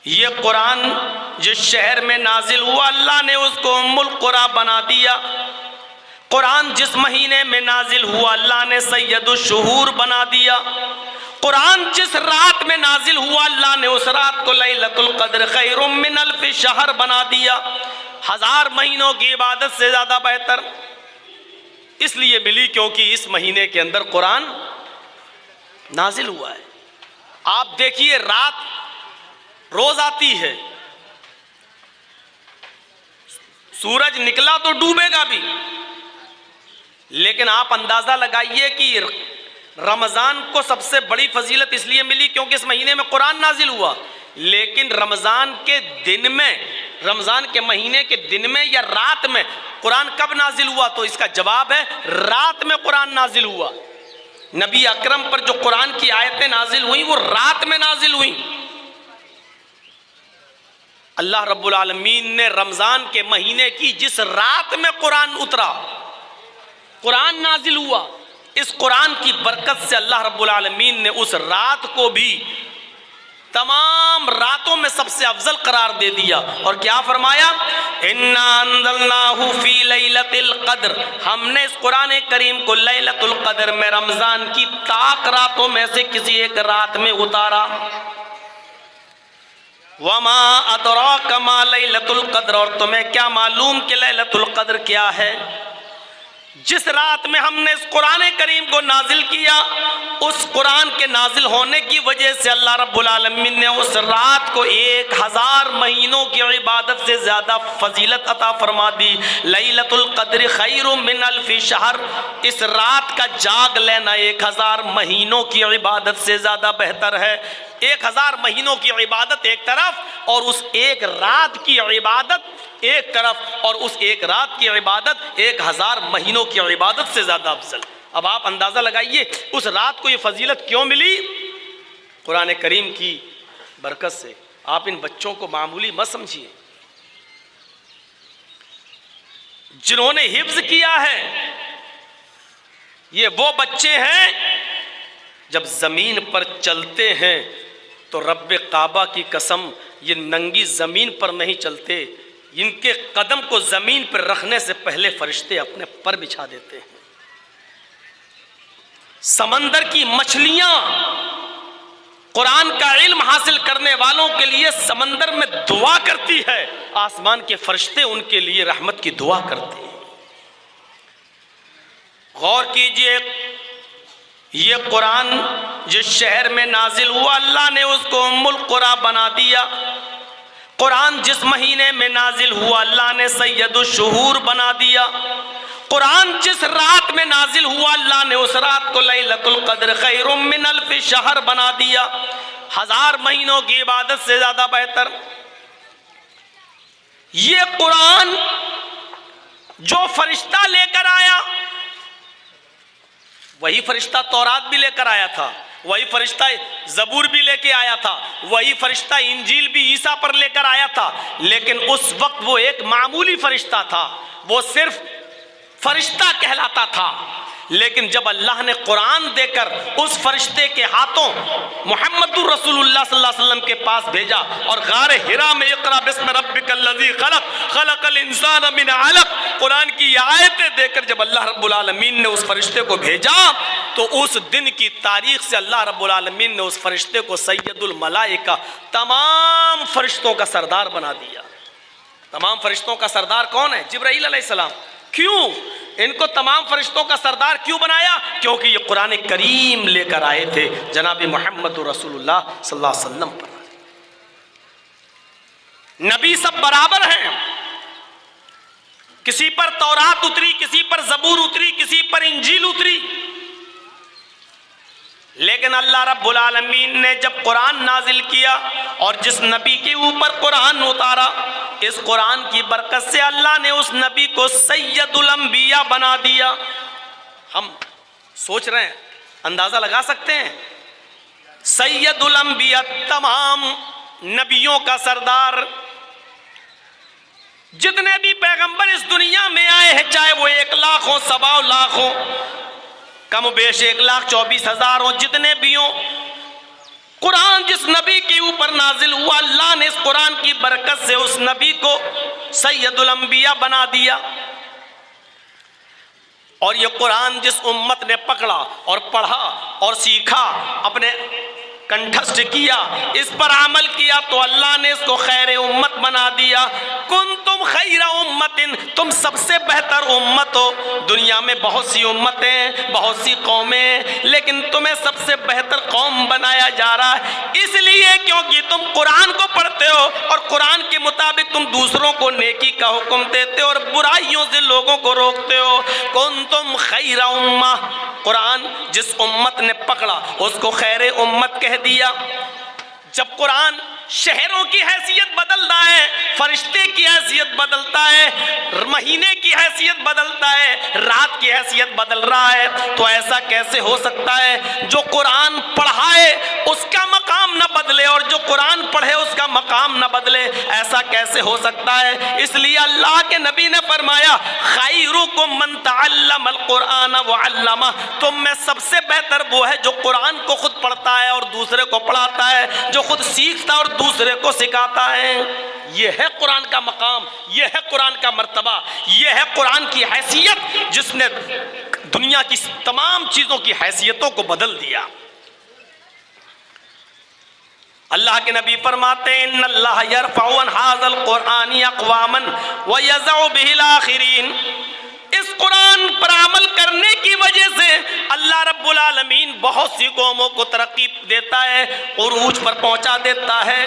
یہ قرآن جس شہر میں نازل ہوا اللہ نے اس کو ام القری بنا دیا. قرآن جس مہینے میں نازل ہوا اللہ نے سید الشہور بنا دیا. قرآن جس رات میں نازل ہوا اللہ نے اس رات کو لیلۃ القدر خیر من الف شہر بنا دیا. 1000 مہینوں کی عبادت سے زیادہ بہتر اس لیے ملی کیونکہ اس مہینے کے اندر قرآن نازل ہوا ہے. آپ دیکھیے رات روز آتی ہے، سورج نکلا تو ڈوبے گا بھی، لیکن آپ اندازہ لگائیے کہ رمضان کو سب سے بڑی فضیلت اس لیے ملی کیونکہ اس مہینے میں قرآن نازل ہوا. لیکن رمضان کے دن میں، رمضان کے مہینے کے دن میں یا رات میں قرآن کب نازل ہوا؟ تو اس کا جواب ہے رات میں قرآن نازل ہوا. نبی اکرم پر جو قرآن کی آیتیں نازل ہوئیں وہ رات میں نازل ہوئیں. اللہ رب العالمین نے رمضان کے مہینے کی جس رات میں قرآن اترا، قرآن نازل ہوا، اس قرآن کی برکت سے اللہ رب العالمین نے اس رات کو بھی تمام راتوں میں سب سے افضل قرار دے دیا. اور کیا فرمایا؟ اِنَّا أَنزَلْنَاهُ فِي لَيْلَةِ الْقَدْرِ، ہم نے اس قرآن کریم کو لیلۃ القدر میں رمضان کی طاق راتوں میں سے کسی ایک رات میں اتارا. وَمَا أَدْرَاكَ مَا لَيْلَةُ الْقَدْرِ، اور تمہیں کیا معلوم کہ لیلۃ القدر کیا ہے؟ جس رات میں ہم نے اس قرآن کریم کو نازل کیا، اس قرآن کے نازل ہونے کی وجہ سے اللہ رب العالمین نے اس رات کو 1000 مہینوں کی عبادت سے زیادہ فضیلت عطا فرما دی. لیلۃ القدر خیر من الف شہر، اس رات کا جاگ لینا 1000 مہینوں کی عبادت سے زیادہ بہتر ہے. 1000 مہینوں کی عبادت ایک طرف اور اس ایک رات کی عبادت ایک طرف، اور اس ایک رات کی عبادت 1000 مہینوں کی عبادت سے زیادہ افضل. اب آپ اندازہ لگائیے اس رات کو یہ فضیلت کیوں ملی؟ قرآن کریم کی برکت سے. آپ ان بچوں کو معمولی مت سمجھیے، جنہوں نے حفظ کیا ہے یہ وہ بچے ہیں جب زمین پر چلتے ہیں تو رب کعبہ کی قسم یہ ننگی زمین پر نہیں چلتے، ان کے قدم کو زمین پر رکھنے سے پہلے فرشتے اپنے پر بچھا دیتے ہیں. سمندر کی مچھلیاں قرآن کا علم حاصل کرنے والوں کے لیے سمندر میں دعا کرتی ہے، آسمان کے فرشتے ان کے لیے رحمت کی دعا کرتے ہیں. غور کیجئے، یہ قرآن جس شہر میں نازل ہوا اللہ نے اس کو ام القری بنا دیا. قرآن جس مہینے میں نازل ہوا اللہ نے سید الشہور بنا دیا. قرآن جس رات میں نازل ہوا اللہ نے اس رات کو لیلۃ القدر خیر من الف شہر بنا دیا. 1000 مہینوں کی عبادت سے زیادہ بہتر. یہ قرآن جو فرشتہ لے کر آیا وہی فرشتہ تورات بھی لے کر آیا تھا، وہی فرشتہ زبور بھی لے کے آیا تھا، وہی فرشتہ انجیل بھی عیسیٰ پر لے کر آیا تھا. لیکن اس وقت وہ ایک معمولی فرشتہ تھا، وہ صرف فرشتہ کہلاتا تھا. لیکن جب اللہ نے قرآن دے کر اس فرشتے کے ہاتھوں محمد الرسول اللہ صلی اللہ علیہ وسلم کے پاس بھیجا اور غار حرا میں اقرا بسم ربک الذی خلق خلق الانسان من علق قرآن کی آیتیں دے کر جب اللہ رب العالمین نے اس فرشتے کو بھیجا تو اس دن کی تاریخ سے اللہ رب العالمین نے اس فرشتے کو سید الملائکہ، تمام فرشتوں کا سردار بنا دیا. تمام فرشتوں کا سردار کون ہے؟ جبرائیل علیہ السلام. کیوں ان کو تمام فرشتوں کا سردار کیوں بنایا؟ کیونکہ یہ قرآن کریم لے کر آئے تھے جناب محمد رسول اللہ صلی اللہ علیہ وسلم پر. نبی سب برابر ہیں، کسی پر تورات اتری، کسی پر زبور اتری، کسی پر انجیل اتری. لیکن اللہ رب العالمین نے جب قرآن نازل کیا اور جس نبی کے اوپر قرآن اتارا، اس قرآن کی برکت سے اللہ نے اس نبی کو سید الانبیاء بنا دیا. ہم سوچ رہے ہیں، اندازہ لگا سکتے ہیں، سید الانبیاء، تمام نبیوں کا سردار. جتنے بھی پیغمبر اس دنیا میں آئے ہیں، چاہے وہ 1 لاکھ ہو، 1.25 لاکھ ہو، کم و بیش 1,24,000 ہوں، جتنے بھی ہوں، قرآن جس نبی کے اوپر نازل ہوا، اللہ نے اس قرآن کی برکت سے اس نبی کو سید الانبیاء بنا دیا. اور یہ قرآن جس امت نے پکڑا اور پڑھا اور سیکھا، اپنے کنٹھسٹ کیا، اس پر عمل کیا، تو اللہ نے اس کو خیر امت بنا دیا. کنتم خیر امت، تم سب سے بہتر امت ہو. دنیا میں بہت سی امتیں، بہت سی قومیں، لیکن تمہیں سب سے بہتر قوم بنایا جا رہا ہے. اس لیے کیونکہ تم قرآن کو پڑھتے ہو اور قرآن کے مطابق تم دوسروں کو نیکی کا حکم دیتے ہو اور برائیوں سے لوگوں کو روکتے ہو. کنتم خیر امہ، قرآن جس امت نے پکڑا اس کو خیر امت کہہ دیا. جب قرآن شہروں کی حیثیت بدلتا ہے، فرشتے کی حیثیت بدلتا ہے، مہینے کی حیثیت بدلتا ہے، رات کی حیثیت بدل رہا ہے، تو ایسا کیسے ہو سکتا ہے جو قرآن پڑھائے اس کا مقام نہ بدلے اور جو قرآن پڑھے اس کا مقام نہ بدلے؟ ایسا کیسے ہو سکتا ہے؟ اس لیے اللہ کے نبی نے فرمایا خیرکم من تعلم القرآن وعلمہ، تم میں سب سے بہتر وہ ہے جو قرآن کو خود پڑھتا ہے اور دوسرے کو پڑھاتا ہے، جو خود سیکھتا اور دوسرے کو سکھاتا ہے. یہ ہے قرآن کا مقام، یہ ہے قرآن کا مرتبہ، یہ ہے قرآن کی حیثیت جس نے دنیا کی تمام چیزوں کی حیثیتوں کو بدل دیا. اللہ کے نبی فرماتے ہیں ان اللہ یرفع عن ھذا القرآن اقواما ویضع به الاخرین. اس قرآن پر عمل کرنے کی وجہ سے اللہ رب العالمین بہت سی قوموں کو ترقی دیتا ہے، عروج پر پہنچا دیتا ہے،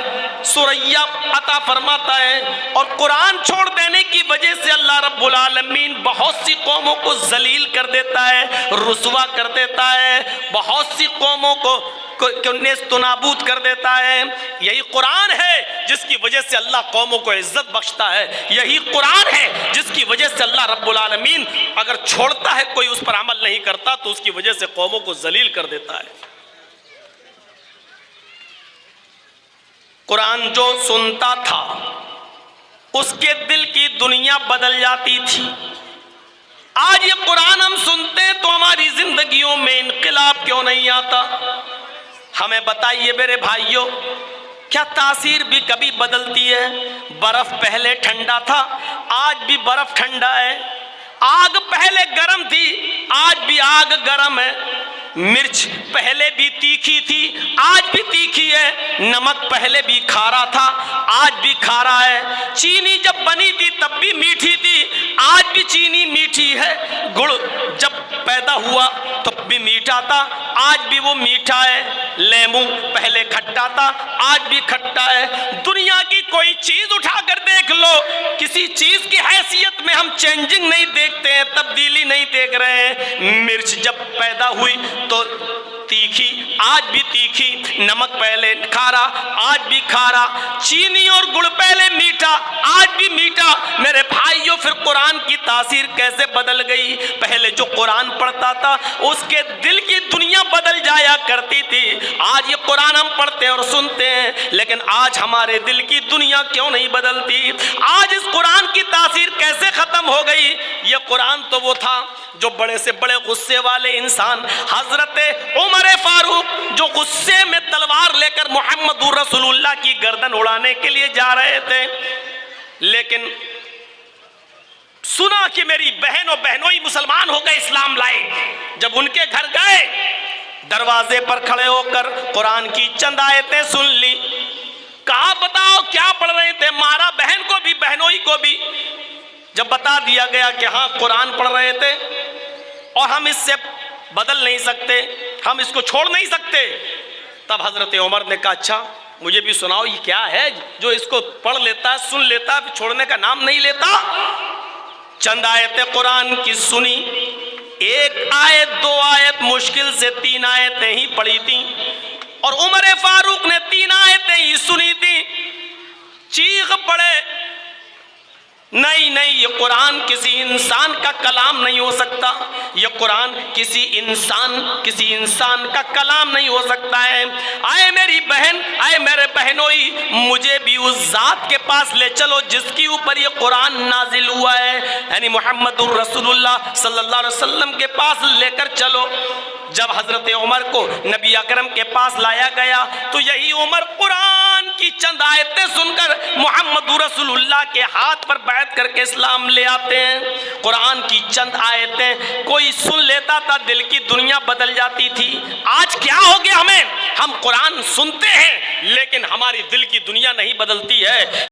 ثریا عطا فرماتا ہے. اور قرآن چھوڑ دینے کی وجہ سے اللہ رب العالمین بہت سی قوموں کو ذلیل کر دیتا ہے، رسوا کر دیتا ہے، بہت سی قوموں کو نیست و نابود کر دیتا ہے. یہی قرآن ہے جس کی وجہ سے اللہ قوموں کو عزت بخشتا ہے. یہی قرآن ہے جس کی وجہ سے اللہ رب العالمین اگر چھوڑتا ہے کوئی اس پر عمل نہیں کرتا تو اس کی وجہ سے قوموں کو ذلیل کر دیتا ہے. قرآن جو سنتا تھا اس کے دل کی دنیا بدل جاتی تھی. آج یہ قرآن ہم سنتے ہیں تو ہماری زندگیوں میں انقلاب کیوں نہیں آتا؟ ہمیں بتائیے میرے بھائیوں، کیا تاثیر بھی کبھی بدلتی ہے؟ برف پہلے ٹھنڈا تھا، آج بھی برف ٹھنڈا ہے. آگ پہلے گرم تھی، آج بھی آگ گرم ہے. مرچ پہلے بھی تیکھی تھی، آج بھی تیکھی ہے. نمک پہلے بھی کھارا تھا، آج بھی کھارا ہے. چینی جب بنی تھی تب بھی میٹھی تھی، آج بھی چینی میٹھی ہے. گڑ جب پیدا ہوا تب بھی میٹھا تھا، آج بھی وہ میٹھا ہے. لیموں پہلے کھٹا تھا، آج بھی کھٹا ہے. دنیا کی کوئی چیز اٹھا کر دیکھ لو، کسی چیز کی حیثیت میں ہم چینجنگ نہیں دیکھتے ہیں، تبدیلی نہیں دیکھ رہے ہیں. مرچ جب پیدا ہوئی تو تیکھی، آج بھی تیکھی. نمک پہلے کھارا، آج بھی کھارا. چینی اور گڑ پہلے میٹھا، آج بھی میٹھا. میرے بھائیوں پھر قرآن کی تاثیر کیسے بدل گئی؟ پہلے جو قرآن پڑھتا تھا اس کے دل کی دنیا بدل جایا کرتی تھی. آج یہ قرآن ہم پڑھتے اور سنتے ہیں لیکن آج ہمارے دل کی دنیا کیوں نہیں بدلتی؟ آج اس قرآن کی تاثیر کیسے ختم ہو گئی؟ یہ قرآن تو وہ تھا جو بڑے سے بڑے غصے والے انسان حضرت عمر فاروق جو غصے میں تلوار لے کر محمد رسول اللہ کی گردن اڑانے کے لیے جا رہے تھے، لیکن سنا کہ میری بہن و بہنوئی مسلمان ہو گئے، اسلام لائے. جب ان کے گھر گئے دروازے پر کھڑے ہو کر قرآن کی چند آیتیں سن لی. کہا بتاؤ کیا پڑھ رہے تھے؟ مارا بہن کو بھی بہنوئی کو بھی. جب بتا دیا گیا کہ ہاں قرآن پڑھ رہے تھے اور ہم اس سے بدل نہیں سکتے، ہم اس کو چھوڑ نہیں سکتے، تب حضرت عمر نے کہا اچھا مجھے بھی سناؤ یہ کیا ہے جو اس کو پڑھ لیتا سن لیتا چھوڑنے کا نام نہیں لیتا. چند آیتیں قرآن کی سنی، ایک آیت دو آیت مشکل سے 3 آیتیں ہی پڑھی تھی اور عمر فاروق نے 3 آیتیں ہی سنی تھی. چیخ پڑے نہیں یہ قرآن کسی انسان کا کلام نہیں ہو سکتا، یہ قرآن کسی انسان کا کلام نہیں ہو سکتا ہے. آئے میری بہن، آئے میرے بہنوئی، مجھے بھی اس ذات کے پاس لے چلو جس کے اوپر یہ قرآن نازل ہوا ہے، یعنی محمد الرسول اللہ صلی اللہ علیہ وسلم کے پاس لے کر چلو. جب حضرت عمر کو نبی اکرم کے پاس لایا گیا تو یہی عمر قرآن کی چند آیتیں سن کر محمد رسول اللہ کے ہاتھ پر بیعت کر کے اسلام لے آتے ہیں۔ قرآن کی چند آیتیں کوئی سن لیتا تھا، دل کی دنیا بدل جاتی تھی۔ آج کیا ہو گیا ہمیں؟ ہم قرآن سنتے ہیں لیکن ہماری دل کی دنیا نہیں بدلتی ہے۔